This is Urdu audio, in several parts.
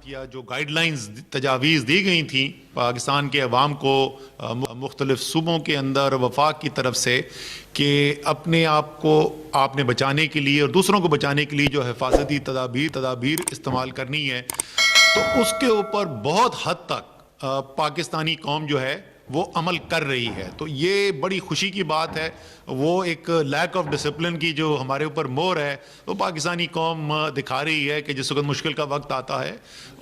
کیا جو گائیڈ لائنز تجاویز دی گئی تھیں پاکستان کے عوام کو مختلف صوبوں کے اندر وفاق کی طرف سے کہ اپنے آپ کو آپ نے بچانے کے لیے اور دوسروں کو بچانے کے لیے جو حفاظتی تدابیر استعمال کرنی ہے، تو اس کے اوپر بہت حد تک پاکستانی قوم جو ہے وہ عمل کر رہی ہے. تو یہ بڑی خوشی کی بات ہے. وہ ایک لیک آف ڈسپلن کی جو ہمارے اوپر مور ہے وہ پاکستانی قوم دکھا رہی ہے کہ جس وقت مشکل کا وقت آتا ہے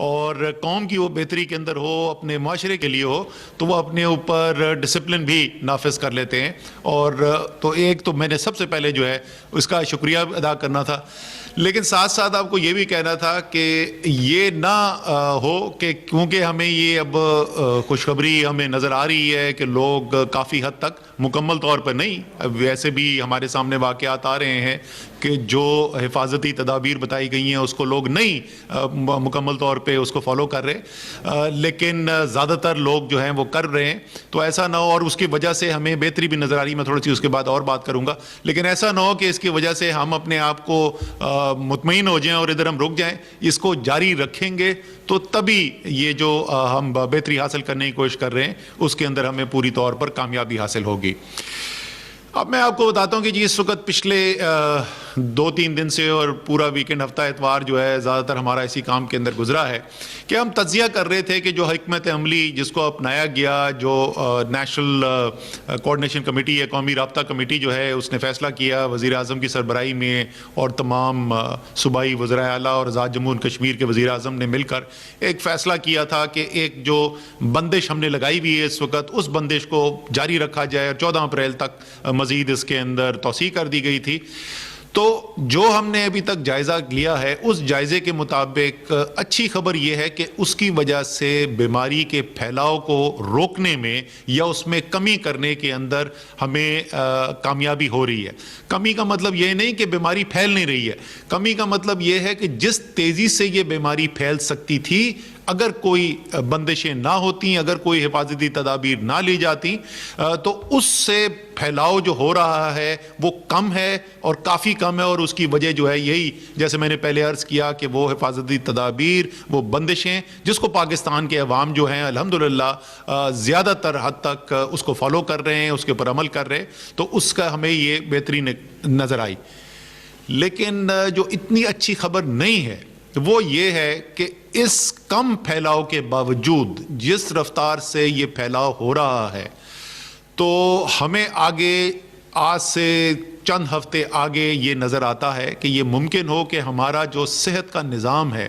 اور قوم کی وہ بہتری کے اندر ہو، اپنے معاشرے کے لیے ہو، تو وہ اپنے اوپر ڈسپلن بھی نافذ کر لیتے ہیں. اور تو ایک تو میں نے سب سے پہلے جو ہے اس کا شکریہ ادا کرنا تھا، لیکن ساتھ ساتھ آپ کو یہ بھی کہنا تھا کہ یہ نہ ہو کہ کیونکہ ہمیں یہ اب خوشخبری ہمیں نظر آ رہی ہے کہ لوگ کافی حد تک مکمل طور پر نہیں، ویسے بھی ہمارے سامنے واقعات آ رہے ہیں کہ جو حفاظتی تدابیر بتائی گئی ہیں اس کو لوگ نہیں مکمل طور پہ اس کو فالو کر رہے، لیکن زیادہ تر لوگ جو ہیں وہ کر رہے ہیں. تو ایسا نہ ہو، اور اس کی وجہ سے ہمیں بہتری بھی نظر آ رہی ہے، میں تھوڑی سی اس کے بعد اور بات کروں گا، لیکن ایسا نہ ہو کہ اس کی وجہ سے ہم اپنے آپ کو مطمئن ہو جائیں اور ادھر ہم رک جائیں. اس کو جاری رکھیں گے تو تبھی یہ جو ہم بہتری حاصل کرنے کی کوشش کر رہے ہیں اس کے اندر ہمیں پوری طور پر کامیابی حاصل ہوگی. اب میں آپ کو بتاتا ہوں کہ جی اس وقت پچھلے 2-3 دن سے اور پورا ویکنڈ ہفتہ اتوار جو ہے زیادہ تر ہمارا اسی کام کے اندر گزرا ہے کہ ہم تجزیہ کر رہے تھے کہ جو حکمت عملی جس کو اپنایا گیا، جو نیشنل کوآرڈینیشن کمیٹی یا قومی رابطہ کمیٹی جو ہے اس نے فیصلہ کیا وزیر اعظم کی سربراہی میں اور تمام صوبائی وزرائے اعلیٰ اور آزاد جموں و کشمیر کے وزیر اعظم نے مل کر ایک فیصلہ کیا تھا کہ ایک جو بندش ہم نے لگائی ہوئی ہے اس وقت، اس بندش کو جاری رکھا جائے اور 14 اپریل تک مزید اس کے اندر توسیع کر دی گئی تھی. تو جو ہم نے ابھی تک جائزہ لیا ہے اس جائزے کے مطابق اچھی خبر یہ ہے کہ اس کی وجہ سے بیماری کے پھیلاؤ کو روکنے میں یا اس میں کمی کرنے کے اندر ہمیں کامیابی ہو رہی ہے. کمی کا مطلب یہ نہیں کہ بیماری پھیل نہیں رہی ہے، کمی کا مطلب یہ ہے کہ جس تیزی سے یہ بیماری پھیل سکتی تھی اگر کوئی بندشیں نہ ہوتی، اگر کوئی حفاظتی تدابیر نہ لی جاتی، تو اس سے پھیلاؤ جو ہو رہا ہے وہ کم ہے اور کافی کم ہے. اور اس کی وجہ جو ہے یہی جیسے میں نے پہلے عرض کیا کہ وہ حفاظتی تدابیر، وہ بندشیں جس کو پاکستان کے عوام جو ہیں الحمدللہ زیادہ تر حد تک اس کو فالو کر رہے ہیں، اس کے اوپر عمل کر رہے ہیں، تو اس کا ہمیں یہ بہتری نظر آئی. لیکن جو اتنی اچھی خبر نہیں ہے وہ یہ ہے کہ اس کم پھیلاؤ کے باوجود جس رفتار سے یہ پھیلاؤ ہو رہا ہے، تو ہمیں آگے آج سے چند ہفتے آگے یہ نظر آتا ہے کہ یہ ممکن ہو کہ ہمارا جو صحت کا نظام ہے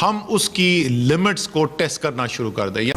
ہم اس کی لمٹس کو ٹیسٹ کرنا شروع کر دیں.